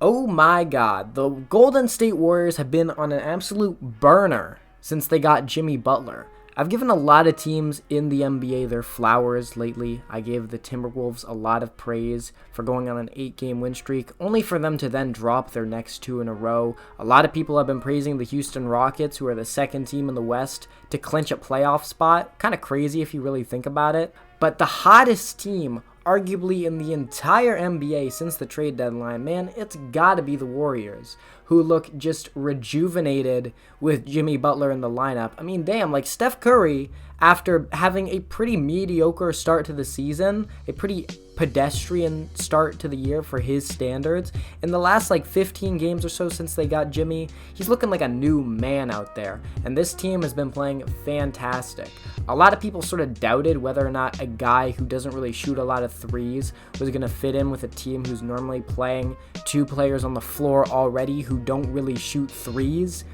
Oh my god, the Golden State Warriors have been on an absolute burner since they got Jimmy Butler. I've given a lot of teams in the NBA their flowers lately. I gave the Timberwolves a lot of praise for going on an 8-game win streak, only for them to then drop their next 2 in a row. A lot of people have been praising the Houston Rockets, who are the second team in the West, to clinch a playoff spot. Kind of crazy if you really think about it. But the hottest team arguably in the entire NBA since the trade deadline, man, it's gotta be the Warriors, who look just rejuvenated with Jimmy Butler in the lineup. I mean, damn, like Steph Curry, after having a pretty mediocre start to the season, a pretty pedestrian start to the year for his standards, in the last 15 games or so since they got Jimmy, he's looking like a new man out there, and this team has been playing fantastic. A lot of people sort of doubted whether or not a guy who doesn't really shoot a lot of threes was going to fit in with a team who's normally playing 2 players on the floor already who don't really shoot threes,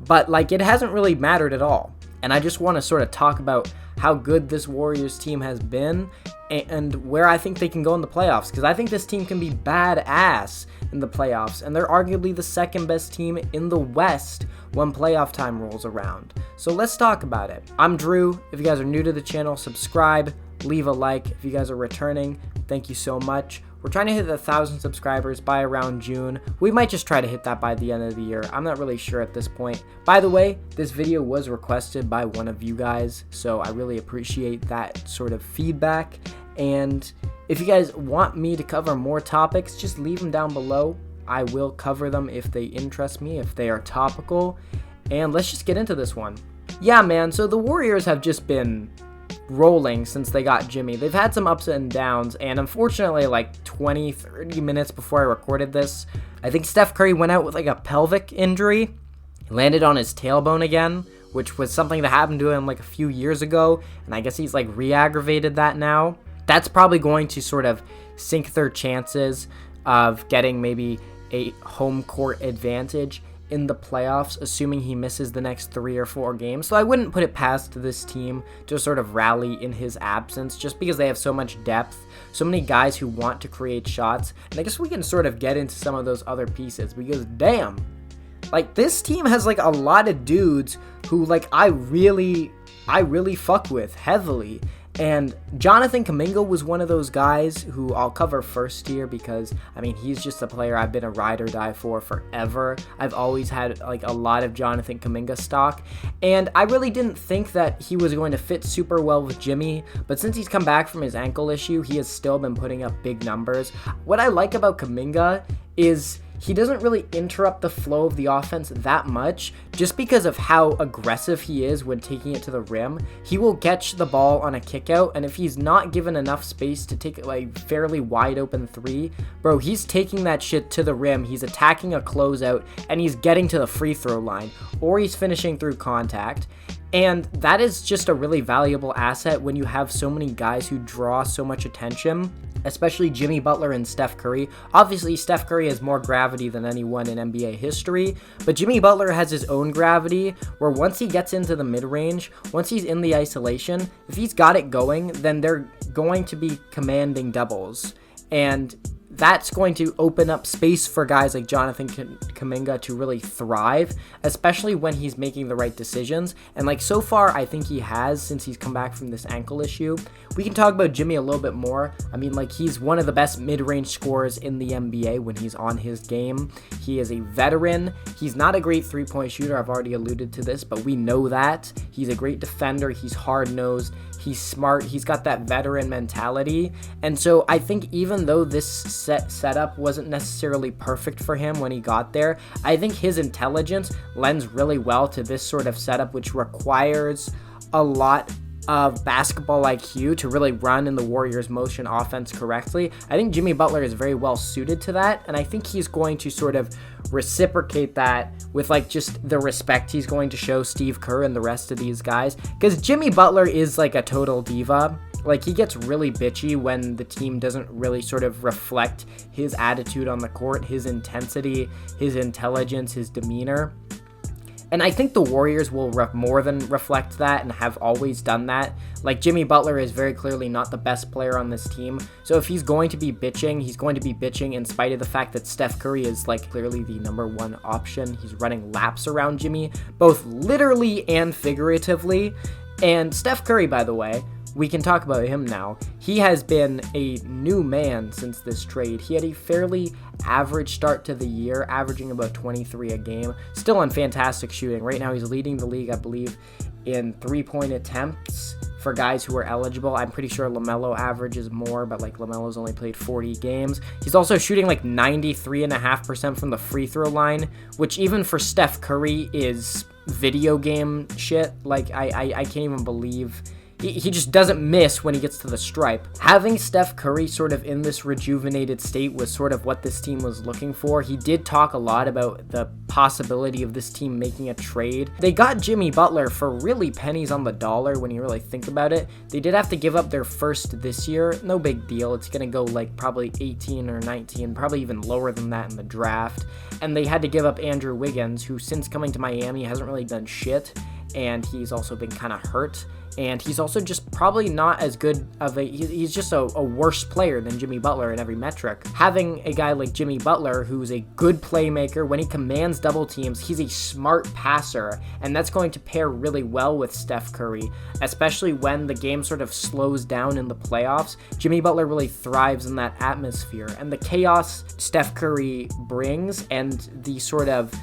but it hasn't really mattered at all. And I just want to sort of talk about how good this Warriors team has been and where I think they can go in the playoffs, because I think this team can be badass in the playoffs, and they're arguably the second best team in the West when playoff time rolls around. So let's talk about it. I'm Drew. If you guys are new to the channel, subscribe, leave a like. If you guys are returning, thank you so much. We're trying to hit 1,000 subscribers by around June. We might just try to hit that by the end of the year. I'm not really sure at this point. By the way, this video was requested by one of you guys, so I really appreciate that sort of feedback. And if you guys want me to cover more topics, just leave them down below. I will cover them if they interest me, if they are topical. And let's just get into this one. Yeah, man, so the Warriors have just been rolling since they got Jimmy. They've had some ups and downs, and unfortunately 20-30 minutes before I recorded this, I think Steph Curry went out with a pelvic injury. He landed on his tailbone again, which was something that happened to him a few years ago, and I guess he's re-aggravated that now. That's probably going to sort of sink their chances of getting maybe a home court advantage in the playoffs, assuming he misses the next 3 or 4 games. So I wouldn't put it past this team to sort of rally in his absence, just because they have so much depth, so many guys who want to create shots. And I guess we can sort of get into some of those other pieces, because damn, this team has a lot of dudes who I really fuck with heavily. And Jonathan Kuminga was one of those guys who I'll cover first here, because he's just a player I've been a ride or die for forever. I've always had a lot of Jonathan Kuminga stock, and I really didn't think that he was going to fit super well with Jimmy, but since he's come back from his ankle issue, he has still been putting up big numbers. What I like about Kuminga is he doesn't really interrupt the flow of the offense that much, just because of how aggressive he is when taking it to the rim. He will catch the ball on a kickout, and if he's not given enough space to take a fairly wide open 3, bro, he's taking that shit to the rim, he's attacking a closeout, and he's getting to the free throw line, or he's finishing through contact. And that is just a really valuable asset when you have so many guys who draw so much attention, especially Jimmy Butler and Steph Curry. Obviously, Steph Curry has more gravity than anyone in NBA history, but Jimmy Butler has his own gravity, where once he gets into the mid-range, once he's in the isolation, if he's got it going, then they're going to be commanding doubles. And that's going to open up space for guys like Jonathan Kuminga to really thrive, especially when he's making the right decisions. And so far, I think he has, since he's come back from this ankle issue. We can talk about Jimmy a little bit more. He's one of the best mid-range scorers in the NBA when he's on his game. He is a veteran. He's not a great three-point shooter. I've already alluded to this, but we know that. He's a great defender. He's hard-nosed. He's smart. He's got that veteran mentality. And so I think even though this setup wasn't necessarily perfect for him when he got there, I think his intelligence lends really well to this sort of setup, which requires a lot of basketball IQ to really run in the Warriors' motion offense correctly. I think Jimmy Butler is very well suited to that, and I think he's going to sort of reciprocate that with just the respect he's going to show Steve Kerr and the rest of these guys, because Jimmy Butler is a total diva. He gets really bitchy when the team doesn't really sort of reflect his attitude on the court, his intensity, his intelligence, his demeanor. And I think the Warriors will more than reflect that and have always done that. Like, Jimmy Butler is very clearly not the best player on this team. So if he's going to be bitching, he's going to be bitching in spite of the fact that Steph Curry is like clearly the number one option. He's running laps around Jimmy, both literally and figuratively. And Steph Curry, by the way, we can talk about him now. He has been a new man since this trade. He had a fairly average start to the year, averaging about 23 a game. Still on fantastic shooting. Right now he's leading the league, I believe, in three-point attempts for guys who are eligible. I'm pretty sure LaMelo averages more, but like LaMelo's only played 40 games. He's also shooting like 93.5% from the free throw line, which even for Steph Curry is video game shit. Like I can't even believe he just doesn't miss when he gets to the stripe. Having Steph Curry sort of in this rejuvenated state was sort of what this team was looking for. He did talk a lot about the possibility of this team making a trade. They got Jimmy Butler for really pennies on the dollar when you really think about it. They did have to give up their first this year. No big deal. It's going to go like probably 18 or 19, probably even lower than that in the draft. And they had to give up Andrew Wiggins, who since coming to Miami hasn't really done shit. And he's also been kind of hurt. And he's also just probably not as good of he's just a worse player than Jimmy Butler in every metric. Having a guy like Jimmy Butler, who's a good playmaker, when he commands double teams, he's a smart passer, and that's going to pair really well with Steph Curry, especially when the game sort of slows down in the playoffs. Jimmy Butler really thrives in that atmosphere, and the chaos Steph Curry brings and the sort of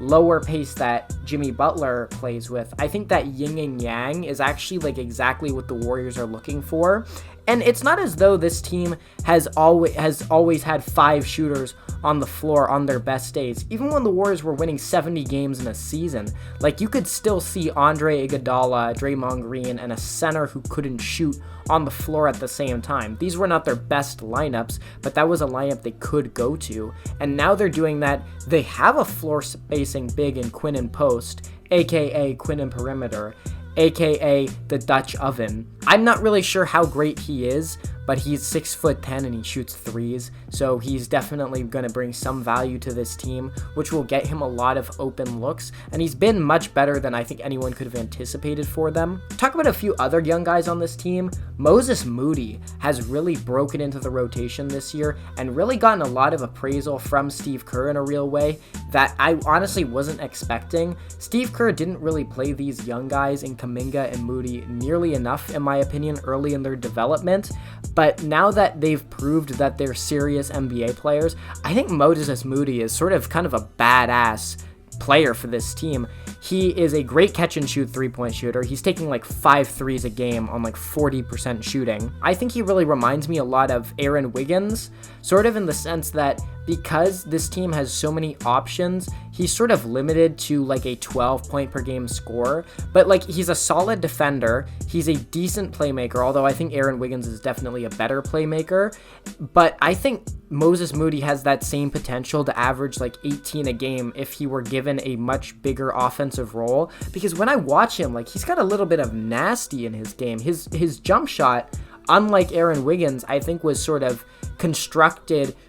lower pace that Jimmy Butler plays with, I think that yin and yang is actually like exactly what the Warriors are looking for. And it's not as though this team has always had 5 shooters on the floor on their best days. Even when the Warriors were winning 70 games in a season, like you could still see Andre Iguodala, Draymond Green, and a center who couldn't shoot on the floor at the same time. These were not their best lineups, but that was a lineup they could go to. And now they're doing that. They have a floor spacing big in Quinn Post, aka Quinn Perimeter, aka the Dutch Oven. I'm not really sure how great he is, but he's 6'10" and he shoots threes, so he's definitely going to bring some value to this team, which will get him a lot of open looks, and he's been much better than I think anyone could have anticipated for them. Talk about a few other young guys on this team. Moses Moody has really broken into the rotation this year and really gotten a lot of appraisal from Steve Kerr in a real way that I honestly wasn't expecting. Steve Kerr didn't really play these young guys in Kuminga and Moody nearly enough, in my opinion, early in their development. But now that they've proved that they're serious NBA players, I think Moses Moody is sort of kind of a badass player for this team. He is a great catch and shoot 3-point shooter. He's taking like 5 threes a game on like 40% shooting. I think he really reminds me a lot of Aaron Wiggins, sort of in the sense that because this team has so many options, he's sort of limited to like a 12 point per game scorer, but like he's a solid defender. He's a decent playmaker, although I think Aaron Wiggins is definitely a better playmaker. But I think Moses Moody has that same potential to average like 18 a game if he were given a much bigger offensive role, because when I watch him, like he's got a little bit of nasty in his game. His jump shot, unlike Aaron Wiggins, I think was sort of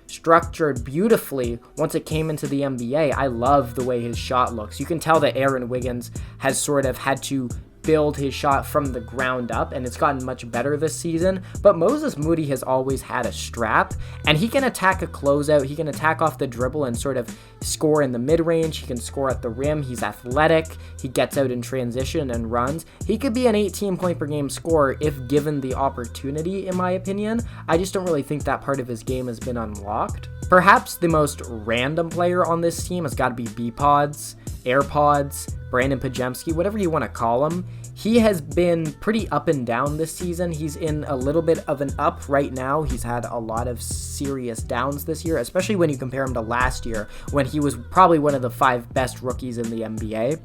structured beautifully once it came into the NBA. I love the way his shot looks. You can tell that Aaron Wiggins has sort of had to build his shot from the ground up, and it's gotten much better this season. But Moses Moody has always had a strap, and he can attack a closeout. He can attack off the dribble and sort of score in the mid-range. He can score at the rim. He's athletic. He gets out in transition and runs. He could be an 18 point per game scorer if given the opportunity, in my opinion. I just don't really think that part of his game has been unlocked. Perhaps the most random player on this team has got to be B-Pods, AirPods, Brandon Pajemski, whatever you want to call him. He has been pretty up and down this season. He's in a little bit of an up right now. He's had a lot of serious downs this year, especially when you compare him to last year, when he was probably one of the 5 best rookies in the NBA.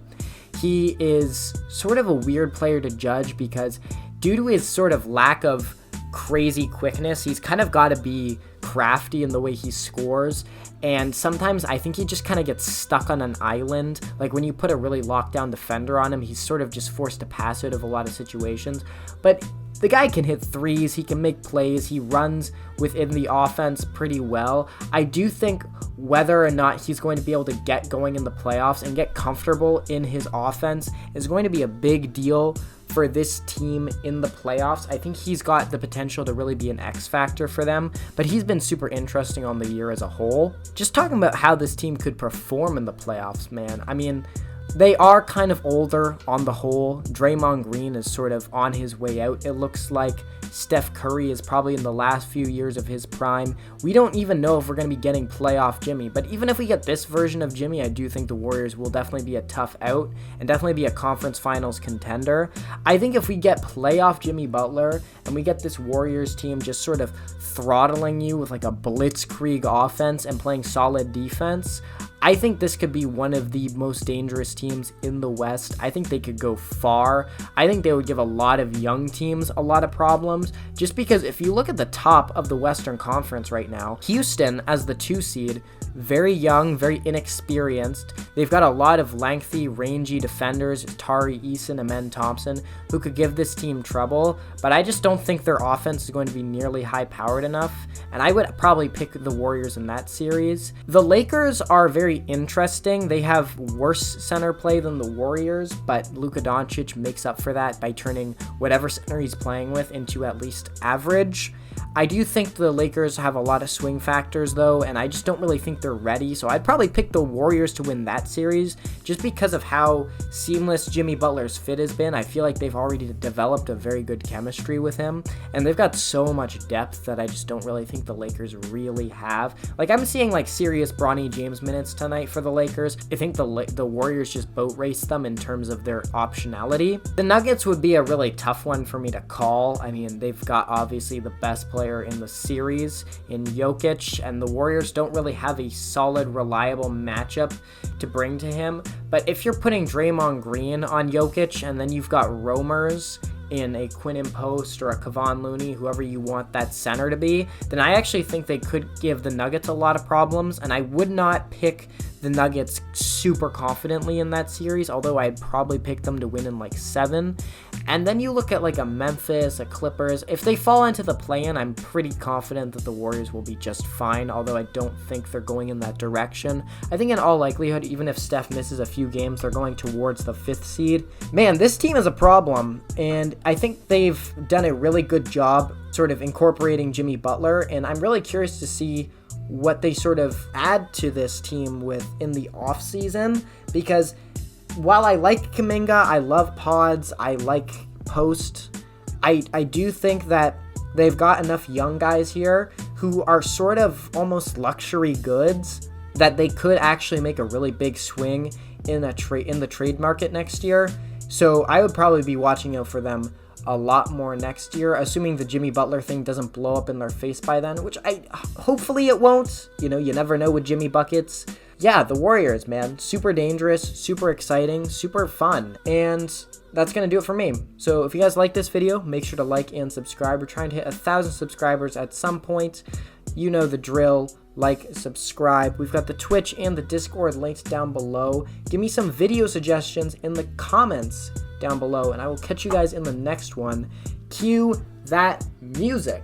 He is sort of a weird player to judge because due to his sort of lack of crazy quickness, he's kind of got to be crafty in the way he scores, and sometimes I think he just kind of gets stuck on an island. Like when you put a really locked down defender on him, he's sort of just forced to pass out of a lot of situations. But the guy can hit threes, he can make plays, he runs within the offense pretty well. I do think whether or not he's going to be able to get going in the playoffs and get comfortable in his offense is going to be a big deal for this team in the playoffs. I think he's got the potential to really be an X factor for them, but he's been super interesting on the year as a whole. Just talking about how this team could perform in the playoffs, man. I mean, they are kind of older on the whole. Draymond Green is sort of on his way out. It looks like Steph Curry is probably in the last few years of his prime. We don't even know if we're going to be getting playoff Jimmy, but even if we get this version of Jimmy, I do think the Warriors will definitely be a tough out and definitely be a conference finals contender. I think if we get playoff Jimmy Butler and we get this Warriors team just sort of throttling you with like a blitzkrieg offense and playing solid defense, I think this could be one of the most dangerous teams in the West. I think they could go far. I think they would give a lot of young teams a lot of problems, just because if you look at the top of the Western Conference right now, Houston as the 2 seed, very young, very inexperienced. They've got a lot of lengthy, rangy defenders, Tari Eason, Amen Thompson, who could give this team trouble, but I just don't think their offense is going to be nearly high-powered enough, and I would probably pick the Warriors in that series. The Lakers are very interesting. They have worse center play than the Warriors, but Luka Doncic makes up for that by turning whatever center he's playing with into at least average. I do think the Lakers have a lot of swing factors, though, and I just don't really think they're ready, so I'd probably pick the Warriors to win that series just because of how seamless Jimmy Butler's fit has been. I feel like they've already developed a very good chemistry with him, and they've got so much depth that I just don't really think the Lakers really have. Like, I'm seeing, like, serious Bronny James minutes tonight for the Lakers. I think the Warriors just boat race them in terms of their optionality. The Nuggets would be a really tough one for me to call. I mean, they've got obviously the best player in the series in Jokic, and the Warriors don't really have a solid, reliable matchup to bring to him. But if you're putting Draymond Green on Jokic, and then you've got roamers in a Quinn Post or a Kevon Looney, whoever you want that center to be, then I actually think they could give the Nuggets a lot of problems, and I would not pick the Nuggets super confidently in that series, although I'd probably pick them to win in like 7. And then you look at like a Memphis, a Clippers. If they fall into the play-in, I'm pretty confident that the Warriors will be just fine, although I don't think they're going in that direction. I think in all likelihood, even if Steph misses a few games, they're going towards the 5th seed. Man, this team is a problem, and I think they've done a really good job sort of incorporating Jimmy Butler, and I'm really curious to see what they sort of add to this team with in the offseason, because while I like Kuminga, I love Pods, I like Post, I do think that they've got enough young guys here who are sort of almost luxury goods that they could actually make a really big swing in the trade market next year. So I would probably be watching out for them a lot more next year, assuming the Jimmy Butler thing doesn't blow up in their face by then, which hopefully it won't. You know, you never know with Jimmy Buckets. Yeah, the Warriors, man, super dangerous, super exciting, super fun, and that's gonna do it for me. So if you guys like this video, make sure to like and subscribe. We're trying to hit 1,000 subscribers at some point. You know the drill. Like, subscribe. We've got the Twitch and the Discord linked down below. Give me some video suggestions in the comments down below, and I will catch you guys in the next one. Cue that music.